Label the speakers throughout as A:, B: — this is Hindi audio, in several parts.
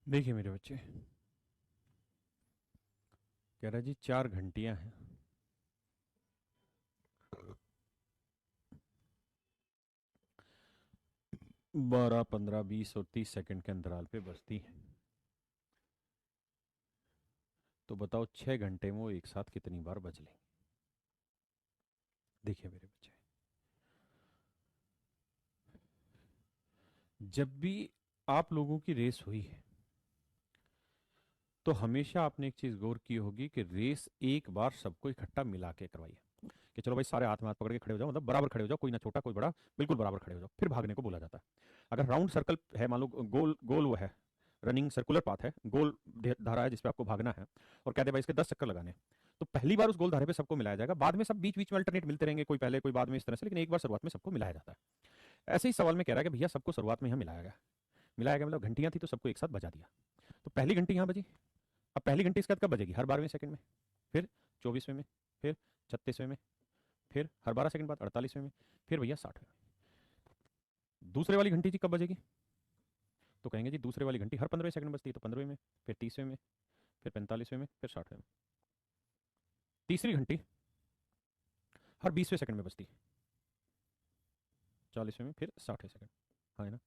A: देखिए मेरे बच्चे, कह रहा जी 4 घंटियां हैं। 12, 15, 20 और 30 सेकंड के अंतराल पे बजती हैं। तो बताओ 6 घंटे में वो एक साथ कितनी बार बज लेंगे। देखिए मेरे बच्चे, जब भी आप लोगों की रेस हुई है तो हमेशा आपने एक चीज गौर की होगी कि रेस एक बार सबको इकट्ठा मिला के करवाई है। कि चलो भाई सारे हाथ में हाथ पकड़ के खड़े हो जाओ, मतलब बराबर खड़े हो जाओ, कोई ना छोटा कोई बड़ा, बिल्कुल बराबर खड़े हो जाओ, फिर भागने को बोला जाता है। अगर राउंड सर्कल है, मान लो गोल गोल वो है, रनिंग सर्कुलर पाथ है, गोल धारा है जिसपे आपको भागना है, और कहते भाई इसके 10 चक्कर लगाने हैं, तो पहली बार उस गोल धारे पे सबको मिलाया जाएगा, बाद में सब बीच बीच में अल्टरनेट मिलते रहेंगे, कोई पहले कोई बाद में, इस तरह से, लेकिन एक बार शुरुआत में सबको मिलाया जाता है। ऐसे ही सवाल में कह रहा है कि भैया सबको शुरुआत में यहाँ मिलाया गया। मिलाया गया मतलब घंटियां थी तो सबको एक साथ बजा दिया। तो पहली घंटी यहाँ बजी। अब पहली घंटी इसके बाद कब बजेगी? हर 12वें सेकंड में, फिर 24वें में, फिर 36वें में, फिर हर 12 सेकंड बाद 48वें में, फिर भैया 60वें में। दूसरे वाली घंटी जी कब बजेगी? तो कहेंगे जी दूसरे वाली घंटी हर 15वें सेकंड बजती है, तो 15वें में, फिर 30वें में, फिर 45वें में, फिर 60वें में। तीसरी घंटी हर 20वें सेकंड में बजती है, 40वें में, फिर 60वें सेकंड। हाँ है ना?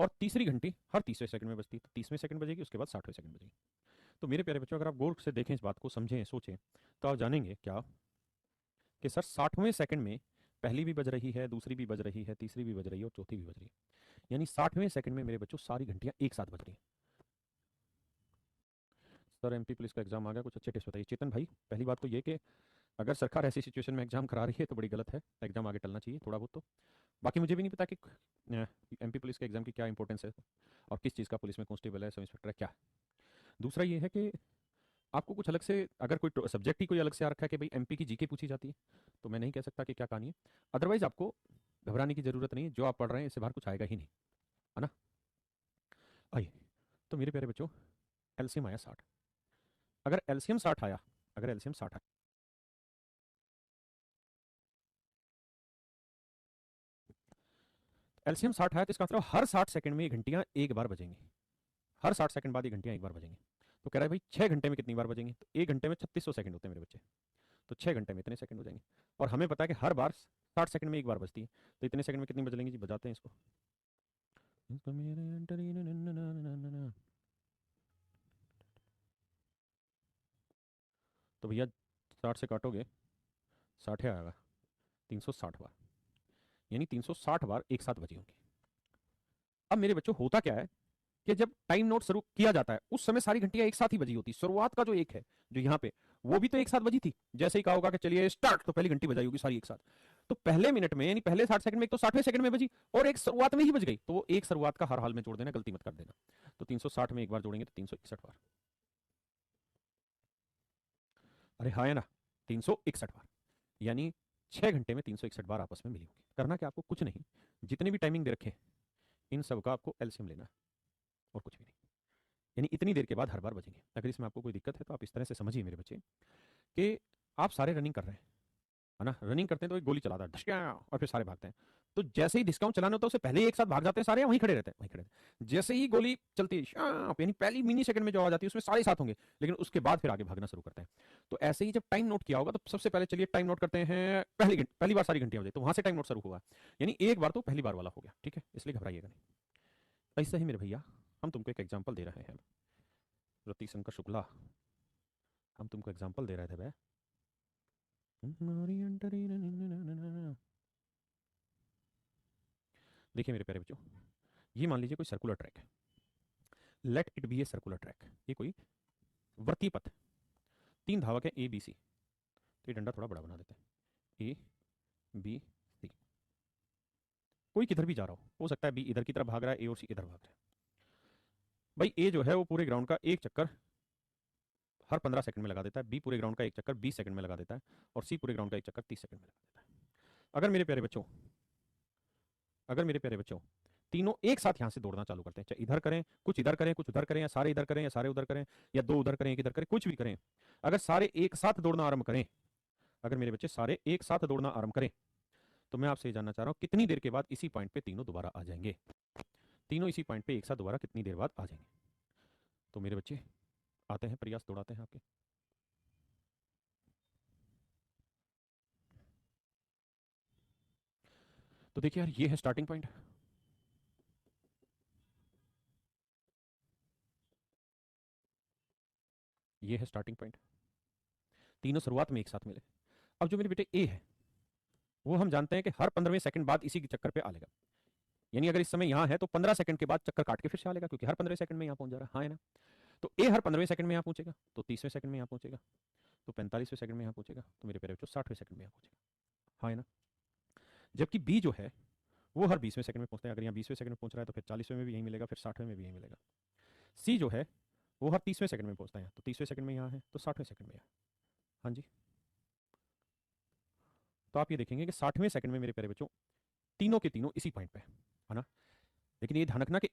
A: और तीसरी घंटी हर 30वें सेकंड में बजती है, तो 30वें सेकंड बजेगी, उसके बाद 60वें सेकंड बजेगी। तो मेरे प्यारे बच्चों, अगर आप गौर से देखें इस बात को, समझें, सोचें, तो आप जानेंगे क्या कि सर 60वें सेकंड में पहली भी बज रही है, दूसरी भी बज रही है, तीसरी भी बज रही है और चौथी भी बज रही है। यानी 60वें सेकंड में मेरे बच्चों सारी घंटियां एक साथ बज रही हैं। सर एमपी पुलिस का एग्जाम आ गया, कुछ अच्छे टिप्स बताइए। चेतन भाई, पहली बात तो ये कि अगर सरकार ऐसी सिचुएशन में एग्जाम करा रही है तो बड़ी गलत है, एग्जाम आगे टलना चाहिए थोड़ा बहुत तो। बाकी मुझे भी नहीं पता कि एमपी पुलिस के एग्जाम की क्या इंपॉर्टेंस है, और किस चीज़ का पुलिस में कांस्टेबल है, सब इंस्पेक्टर है, क्या है। दूसरा ये है कि आपको कुछ अलग से, अगर कोई सब्जेक्ट ही कोई अलग से आ रखा है कि भाई एमपी की जीके पूछी जाती है, तो मैं नहीं कह सकता कि क्या कहानी है। अदरवाइज आपको घबराने की जरूरत नहीं है, जो आप पढ़ रहे हैं इससे बाहर कुछ आएगा ही नहीं, है ना? आइए, तो मेरे प्यारे बच्चों, एलसीएम आया 60। अगर एलसीएम 60 आया, अगर एलसीएम 60 आया, एलसीएम 60 आया तो इसका मतलब हर 60 सेकंड में ये घंटियां एक बार बजेंगी। हर 60 सेकंड बाद ये घंटियां एक बार बजेंगी। तो कह रहा है भाई 6 घंटे में कितनी बार बजेंगी? तो एक घंटे में 3600 सेकंड होते हैं मेरे बच्चे। तो 6 घंटे में इतने सेकंड हो जाएंगे। और हमें पता है कि हर बार 60 सेकंड में एक बार बजती है, तो इतने सेकंड में कितनी बज लेंगी जी? बजाते हैं इसको। तो भैया 60 से काटोगे, 60 आएगा, 360 बार। यानी 360 बार एक साथ बजी होंगी। अब मेरे बच्चों होता क्या है कि जब टाइम नोट शुरू किया जाता है उस समय सारी घंटियां एक साथ ही बजी होती। शुरुआत का जो एक है, जो यहाँ पे, वो भी तो एक साथ बजी थी। जैसे ही कहा होगा कि चलिए स्टार्ट, तो पहली घंटी बजाई होगी सारी एक साथ। तो पहले मिनट में, यानी पहले 60 सेकंड में, एक तो 60वें सेकंड में बजी और एक शुरुआत में ही बज गई, तो वो एक शुरुआत का हर हाल में जोड़ देना, गलती मत कर देना। तो 360 में एक बार जोड़ेंगे तो 361 बार। अरे हाँ है ना, 361 बार। यानी 6 घंटे में 361 बार आपस में मिली होगी। करना क्या आपको? कुछ नहीं, जितनी भी टाइमिंग दे रखे इन सब का आपको एलसीएम लेना है, और कुछ भी नहीं। यानी इतनी देर के बाद हर बार बजेंगे। अगर इसमें आपको कोई दिक्कत है तो आप इस तरह से समझिए मेरे बच्चे कि आप सारे रनिंग कर रहे हैं, है ना? रनिंग करते हैं तो एक गोली चलाता है ढिशक्या, और फिर सारे भागते हैं। तो जैसे ही डिस्काउंट चलाना होता है उससे पहले ही एक साथ भाग जाते हैं सारे, वहीं खड़े रहते हैं, वहीं खड़े रहते हैं। जैसे ही गोली चलती है यानी पहली मिनी सेकंड में जो आवाज आती है उसमें सारे साथ होंगे, लेकिन उसके बाद फिर आगे भागना शुरू करते हैं। तो ऐसे ही जब टाइम नोट किया होगा तो सबसे पहले चलिए टाइम नोट करते हैं, पहली बार सारी घंटियां बजे, तो वहां से टाइम नोट शुरू हुआ। यानी एक बार तो पहली बार वाला हो गया, ठीक है? इसलिए घबराइएगा नहीं। ऐसा ही मेरे भैया, हम तुमको एक एग्जाम्पल दे रहे हैं। रति शंकर शुक्ला, हम तुमको एग्जाम्पल दे रहे थे भाई। देखिए मेरे प्यारे बच्चों, ये मान लीजिए कोई सर्कुलर ट्रैक है। Let it be a circular track. ये कोई वर्ती पथ, 3 धावक है ए बी सी। तो ये डंडा थोड़ा बड़ा बना देते हैं, ए बी सी। कोई किधर भी जा रहा हो सकता है बी इधर की तरफ भाग रहा है, ए और सी इधर भाग रहे हैं। भाई ए जो है वो पूरे ग्राउंड का एक चक्कर हर 15 सेकंड में लगा देता है, बी पूरे ग्राउंड का एक चक्कर 20 सेकंड में लगा देता है, और सी पूरे ग्राउंड का एक चक्कर 30 सेकंड में लगा देता है। अगर मेरे प्यारे बच्चों, अगर मेरे प्यारे बच्चों तीनों एक साथ यहां से दौड़ना चालू करते हैं, चाहे इधर करें, कुछ इधर करें, कुछ उधर करें, या सारे इधर करें या सारे उधर करें, या दो उधर करें एक इधर करें, कुछ भी करें, अगर सारे एक साथ दौड़ना आरंभ करें, अगर मेरे बच्चे सारे एक साथ दौड़ना आरंभ करें, तो मैं आपसे ये जानना चाह रहा हूं कितनी देर के बाद इसी पॉइंट पे तीनों दोबारा आ जाएंगे? तीनों इसी पॉइंट पे एक साथ दोबारा कितनी देर बाद आ जाएंगे? तो मेरे बच्चे आते हैं, प्रयास दौड़ाते हैं आपके। तो देखिए यार, ये है स्टार्टिंग पॉइंट, ये है स्टार्टिंग पॉइंट, तीनों शुरुआत में एक साथ मिले। अब जो मेरे बेटे ए है, वो हम जानते हैं कि हर 15वें सेकंड बाद इसी के चक्कर पे आ लेगा। यानी अगर इस समय यहाँ है तो 15 सेकंड के बाद चक्कर काट के फिर से आ लेगा, क्योंकि हर 15 सेकंड में यहाँ पहुंच जा रहा है। हाँ है ना? तो ए हर 15वें सेकंड में यहाँ पहुंचेगा, तो 30वें सेकंड में यहाँ पहुंचेगा, तो 45वें सेकंड में यहाँ पहुंचेगा, तो मेरे प्यारे बच्चों 60वें सेकंड में यहाँ पहुंचेगा। हाँ है ना? जबकि बी जो है वो हर 20वें सेकंड में पहुंचता है। अगर यहाँ 20वें सेकंड में पहुंच रहा है तो फिर 40वें में भी यही मिलेगा, फिर 60वें में भी यही मिलेगा। सी जो है वो हर 30वें सेकंड में पहुंचता है, तो 30वें सेकंड में यहाँ है, तो 60वें सेकंड में यहाँ। हाँ जी। तो आप ये देखेंगे कि 60वें सेकंड में मेरे प्यारे बच्चों तीनों के तीनों इसी पॉइंट पे है ना? लेकिन ये ध्यान रखना कि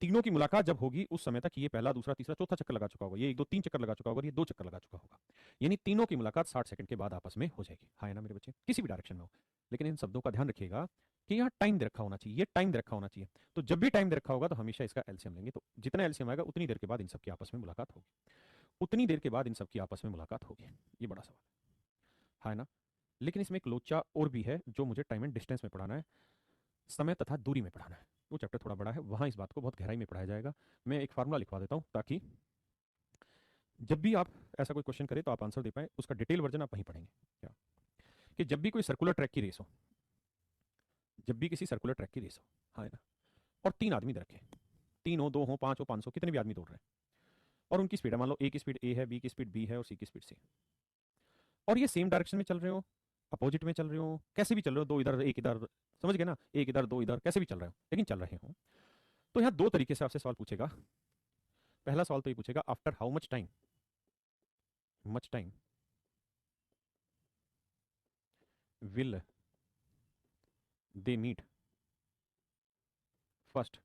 A: तीनों की मुलाकात जब होगी उस समय तक ये पहला, दूसरा, तीसरा, चौथा चक्कर लगा चुका होगा, ये 1 2 3 चक्कर लगा चुका होगा और ये 2 चक्कर लगा चुका होगा। यानी तीनों की मुलाकात 60 सेकंड के बाद आपस में हो जाएगी। हाँ है ना मेरे बच्चे? किसी भी डायरेक्शन में हो। लेकिन इन शब्दों का ध्यान रखिएगा कि यहाँ टाइम दे रखा होना चाहिए, ये टाइम दे रखा होना चाहिए। तो जब भी टाइम दे रखा होगा तो हमेशा इसका एलसीएम लेंगे, तो जितना एलसीएम आएगा उतनी देर के बाद इन सबकी आपस में मुलाकात होगी, उतनी देर के बाद इन सबकी आपस में मुलाकात होगी। ये बड़ा सवाल है ना? लेकिन इसमें एक लोचा और भी है जो मुझे टाइम एंड डिस्टेंस में पढ़ाना है, समय तथा दूरी में पढ़ाना है। वो चैप्टर थोड़ा बड़ा है, वहाँ इस बात को बहुत गहराई में पढ़ाया जाएगा। मैं एक फार्मूला लिखवा देता हूँ ताकि जब भी आप ऐसा कोई क्वेश्चन करें तो आप आंसर दे पाए। उसका डिटेल वर्जन आप वहीं पढ़ेंगे। क्या कि जब भी कोई सर्कुलर ट्रैक की रेस हो, जब भी किसी सर्कुलर ट्रैक की रेस हो, हाँ है ना, और 3 आदमी दे रखे, 3 हो, 2 हो, 5 हो, 500, कितने भी आदमी दौड़ रहे हैं, और उनकी स्पीड है, मान लो ए की स्पीड ए है, बी की स्पीड बी है और सी की स्पीड सी, और ये सेम डायरेक्शन में चल रहे हो, अपोजिट में चल रहे हो, कैसे भी चल रहे हो, 2 इधर 1 इधर, समझ गए ना? 1 इधर 2 इधर, कैसे भी चल रहे हो, लेकिन चल रहे हो। तो यहाँ 2 तरीके से आपसे सवाल पूछेगा। पहला सवाल तो ये पूछेगा, after how much time will they meet first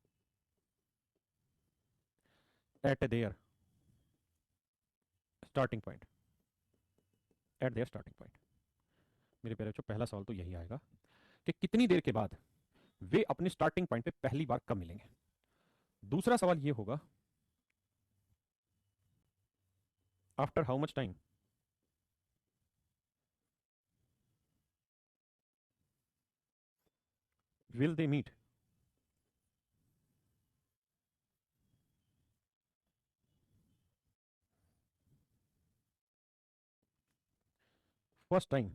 A: at their starting point, at their starting point. मेरे प्यारे बच्चों, पहला सवाल तो यही आएगा कि कितनी देर के बाद वे अपने स्टार्टिंग पॉइंट पे पहली बार कब मिलेंगे। दूसरा सवाल ये होगा, after how much time will they meet first time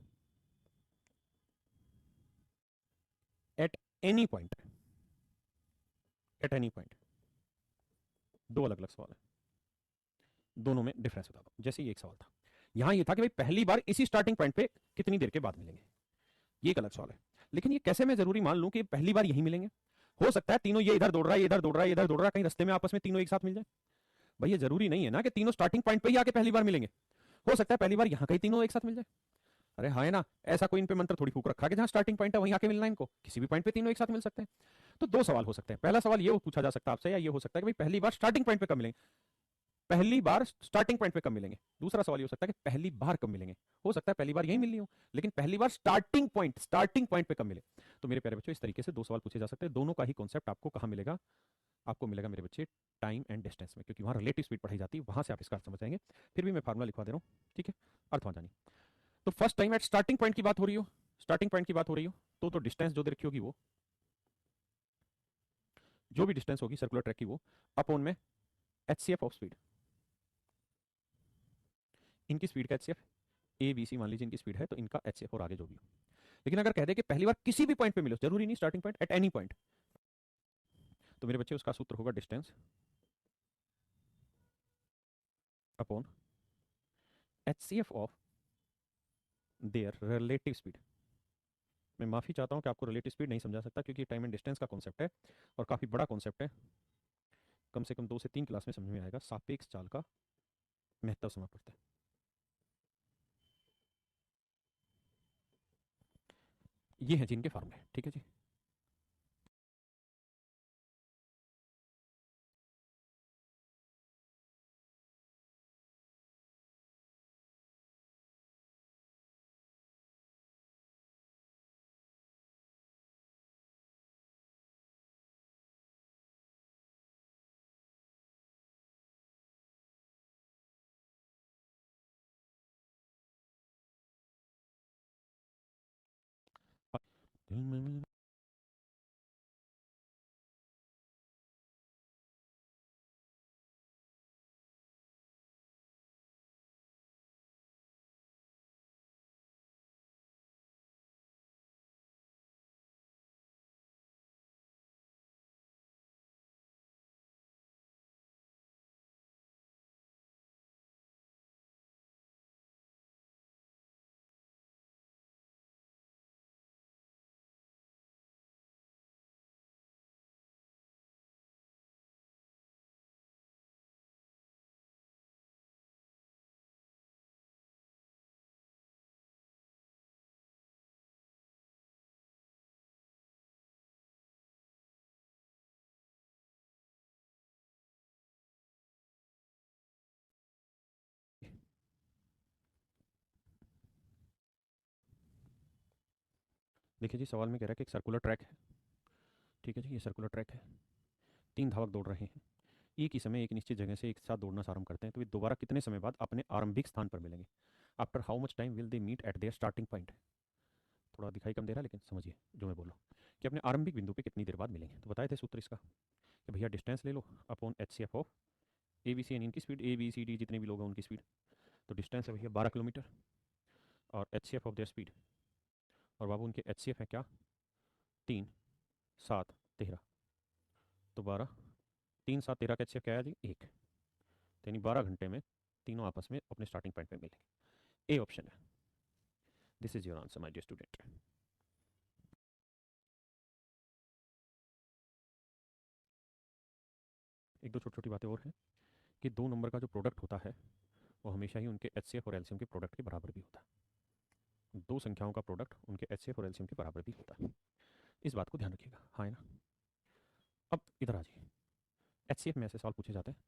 A: at any point, at any point. दो अलग अलग सवाल है, दोनों में डिफरेंस बता दो। जैसे ये एक सवाल था, यहां ये था कि भाई पहली बार इसी स्टार्टिंग पॉइंट पे कितनी देर के बाद मिलेंगे, ये एक अलग सवाल है। लेकिन ये कैसे मैं जरूरी मान लूं कि पहली बार यही मिलेंगे? हो सकता है तीनों, ये इधर दौड़ रहा है, ये इधर दौड़ रहा है, ये इधर दौड़ रहा है, कहीं रास्ते में आपस में तीनों एक साथ मिल जाए। भाई ये जरूरी नहीं है ना कि तीनों स्टार्टिंग पॉइंट पे ही आके पहली बार मिलेंगे। हो सकता है पहली बार यहां कहीं तीनों एक साथ मिल जाए। अरे हाँ है ना? ऐसा कोई इन पे मंत्र थोड़ी फूक रखा है कि जहां स्टार्टिंग पॉइंट है वहीं आके मिलना है इनको, किसी भी पॉइंट पे तीनों एक साथ मिल सकते हैं। तो 2 सवाल हो सकते हैं। पहला सवाल ये पूछा जा सकता है आपसे, या ये हो सकता है कि भाई पहली बार स्टार्टिंग पॉइंट पे कब मिलेंगे, पहली बार स्टार्टिंग पॉइंट पे कब मिलेंगे। दूसरा सवाल ये हो सकता है कि पहली बार कब मिलेंगे। हो सकता है पहली बार यही मिलनी हो, लेकिन पहली बार स्टार्टिंग पॉइंट पे कब मिले। तो मेरे प्यारे बच्चों, इस तरीके से 2 सवाल पूछे जा सकते हैं। दोनों का ही कॉन्सेप्ट आपको कहां मिलेगा? आपको मिलेगा मेरे बच्चे टाइम एंड डिस्टेंस में, क्योंकि वहां रिलेटिव स्पीड पढ़ाई जाती है, वहां से आप इसका अर्थ समझ जाएंगे। फिर भी मैं फार्मूला लिखवा दे रहा हूं, ठीक है? अर्थ वहां जानिए। तो first time at starting point की बात हो रही हो, स्टार्टिंग पॉइंट की बात हो रही हो, तो डिस्टेंस जो दे रखी होगी वो, जो भी डिस्टेंस होगी सर्कुलर ट्रैक की, वो अपॉन में एचसीएफ ऑफ स्पीड, इनकी स्पीड का एचसीएफ, ए बी सी मान लीजिए इनकी स्पीड है, तो इनका एचसीएफ और आगे जो भी हो। लेकिन अगर कह दे कि पहली बार किसी भी पॉइंट पे मिलो, जरूरी नहीं starting point, at any point, तो मेरे बच्चे उसका सूत्र होगा distance upon HCF of their relative speed. मैं माफी चाहता हूं कि आपको रिलेटिव स्पीड नहीं समझा सकता, क्योंकि टाइम एंड डिस्टेंस का कॉन्सेप्ट है और काफी बड़ा कॉन्सेप्ट है। कम से कम 2 से 3 क्लास में समझ में आएगा, सापेक्ष चाल का महत्व समझ पड़ता है। ये है जिनके फार्मूले, ठीक है जी। दिल में मेरे। देखिए जी, सवाल में कह रहा है कि एक सर्कुलर ट्रैक है। ठीक है जी, ये सर्कुलर ट्रैक है। 3 धावक दौड़ रहे हैं। एक ही समय एक निश्चित जगह से एक साथ दौड़ना आरंभ करते हैं, तो वे दोबारा कितने समय बाद अपने आरंभिक स्थान पर मिलेंगे? After how much time will they meet at their starting point? थोड़ा दिखाई कम दे रहा है, लेकिन समझिए जो मैं बोल रहा हूँ कि अपने आरंभिक बिंदु पे कितनी देर बाद मिलेंगे। तो बताए थे सूत्र इसका कि भैया डिस्टेंस ले लो upon H C F of A B C यानी इनकी speed, A B C D जितने भी लोग हैं उनकी स्पीड। तो डिस्टेंस है भैया 12 किलोमीटर, और H C F of their speed, और बाबू उनके एच सी एफ है क्या? 3, 7, 13। तो 12, 3, 7, 13 का एच सी एफ क्या है जी? 1। तो यानी 12 घंटे में तीनों आपस में अपने स्टार्टिंग पॉइंट पे मिलेंगे। ए ऑप्शन है। This is your answer my dear student. एक दो छोटी छोटी बातें और हैं कि 2 नंबर का जो प्रोडक्ट होता है वो हमेशा ही उनके एच सी एफ और एलसीएम के प्रोडक्ट के बराबर भी होता है। 2 संख्याओं का प्रोडक्ट उनके एच सी एफ और एलसीएम के बराबर भी होता है। इस बात को ध्यान रखिएगा, हाँ है ना। अब इधर आ जाइए, एच सी एफ में ऐसे सवाल पूछे जाते हैं,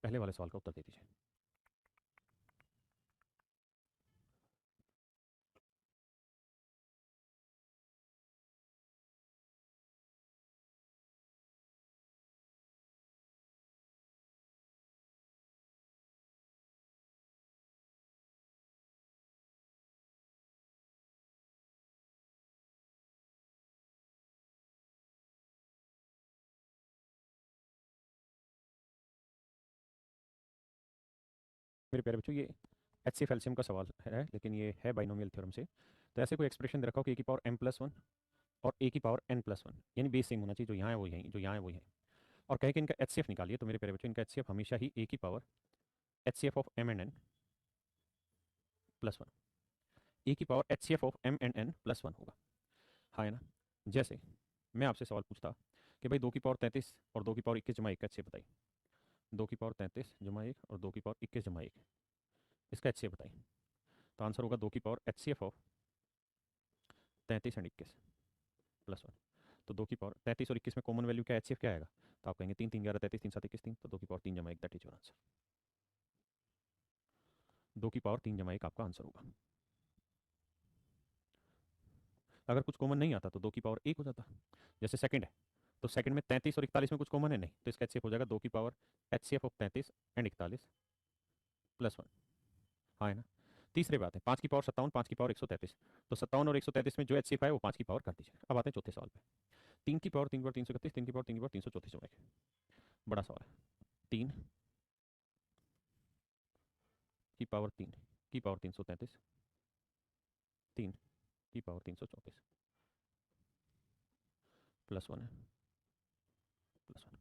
A: पहले वाले सवाल का उत्तर दे दीजिए। मेरे प्यारे बच्चों, ये एच सी एफ एलसीएम का सवाल है, लेकिन ये है बाइनोमियल थ्योरम से। तो ऐसे कोई एक्सप्रेशन दे रखा हो कि ए की पावर m प्लस वन और ए की पावर n प्लस वन, यानी बेस सेम होना चाहिए, जो यहाँ है वो यहीं, जो यहाँ है वो यहीं, और कहे कि इनका एच सी एफ निकालिए। तो मेरे प्यारे बच्चों, इनका एच सी एफ हमेशा ही ए की power H C F of m and n plus one, A की power H C F of m and n plus one होगा, हाँ है ना। जैसे मैं आपसे सवाल पूछता कि भाई 2 की पावर 33 और 2 की पावर 21 जमा 1 का एच सी एफ बताइए। 2 की पावर 33 जमा 1 और 2 की पावर 21 जमा 1, इसका एच सी एफ बताइए। तो आंसर होगा 2 की power H C F of 33 and 21 plus one. तो 2 की पावर 33 और 21 में कॉमन वैल्यू क्या, एच सी एफ क्या आएगा? तो आप कहेंगे 3, 3, 11, 33, 3, 7, 21, 3। तो 2 की पावर 3 जमा 1, दैट इज योर आंसर। 2 की पावर 3 जमा 1 आपका आंसर होगा। अगर कुछ कॉमन नहीं आता तो 2 की पावर 1 हो जाता। जैसे सेकंड है, तो सेकंड में 33 और 41 में कुछ कॉमन है नहीं, तो इसका एच सी एफ हो जाएगा 2 की power H C F of 33 and 41 plus one, हाँ है ना। तीसरी बात है 5 की पावर 57, 5 की पावर 133। तो 57 और 133 में जो एच सी एफ है वो 5 की पावर कर दीजिए। अब आते हैं चौथे सवाल पे। 3 की पावर 3 की पावर 331, 3 की पावर 3 की पावर 334 जमा 1। बड़ा सवाल है। 3 की पावर 3 की पावर 333, 3 की पावर 334 प्लस वन है, प्लस वन।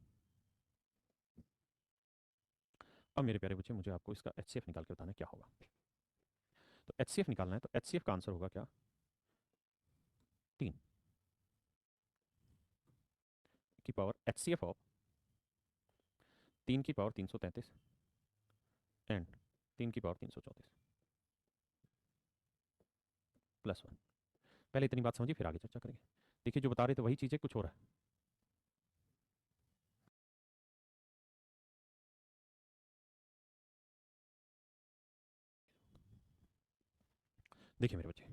A: अब मेरे प्यारे बच्चे, मुझे आपको इसका एच सी एफ निकाल के बताना है क्या होगा। तो एच सी एफ निकालना है, तो एच सी एफ का आंसर होगा क्या? 3 की power H C F of 3 की पावर 333 एंड 3 की पावर 334 प्लस वन। पहले इतनी बात समझिए, फिर आगे चर्चा करेंगे। देखिए, जो बता रहे थे वही चीज़ है, कुछ हो रहा है। देखिए मेरे बच्चे,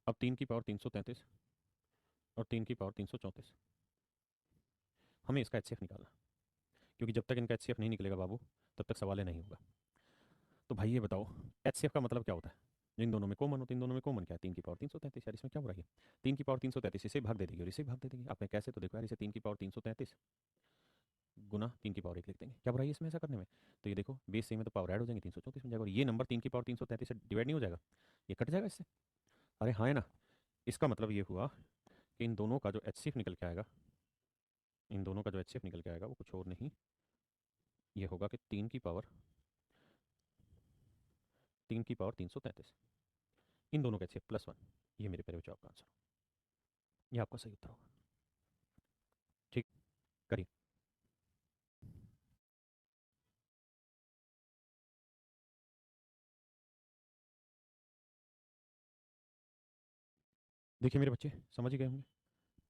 A: अब 3 की पावर 333 और 3 की पावर 334, हमें इसका एच सी एफ निकालना, क्योंकि जब तक इनका एच सी एफ नहीं निकलेगा बाबू, तब तक सवाल नहीं होगा। तो भाई ये बताओ, एच सी एफ का मतलब क्या होता है? जिन दोनों में कॉमन हो, इन दोनों में कॉमन क्या है, 3 की पावर 333 यार, इसमें क्या बुराई है। 3 की पावर 333 इसे भाग दे देगी और इसे भाग दे देगी। आपने कैसे, तो देखो यार, इसे 3 की पावर 333 गुना 3 की पावर 1 लिख देंगे, क्या बुराई है इसमें ऐसा करने में। तो ये देखो बेस सेम है तो पावर ऐड हो जाएंगे, 334 बन जाएगा, और ये नंबर 3 की पावर 333 से डिवाइड नहीं हो जाएगा, ये कट जाएगा इससे। अरे हाँ है ना। इसका मतलब ये हुआ कि इन दोनों का जो एचसीएफ निकल के आएगा, इन दोनों का जो एचसीएफ निकल के आएगा वो कुछ और नहीं, ये होगा कि 3 की पावर 333, इन दोनों का एचसीएफ +1, ये मेरे पहले जवाब का आंसर, ये आपका सही उत्तर होगा। ठीक, करिए। देखिए मेरे बच्चे समझ ही गए होंगे,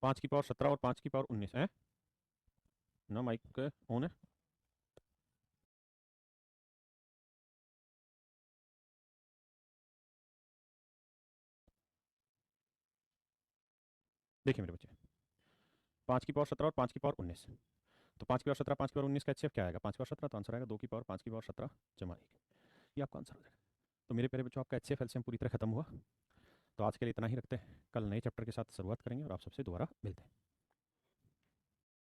A: 5 की पावर 17 और 5 की पावर 19 है ना, माइक ऑन है। देखिए मेरे बच्चे, 5 की पावर 17 और 5 की पावर 19, तो 5 की पावर 17 5 की पावर 19 का एचसीएफ क्या आएगा, 5 की पावर 17, तो आंसर आएगा 2 की पावर 5 की पावर 17 जमा 1, ये आपका आंसर हो जाएगा। तो मेरे प्यारे बच्चों, आपका एचसीएफ एलसीएम पूरी तरह खत्म हुआ। तो आज के लिए इतना ही रखते हैं, कल नए चैप्टर के साथ शुरुआत करेंगे और आप सबसे दोबारा मिलते हैं।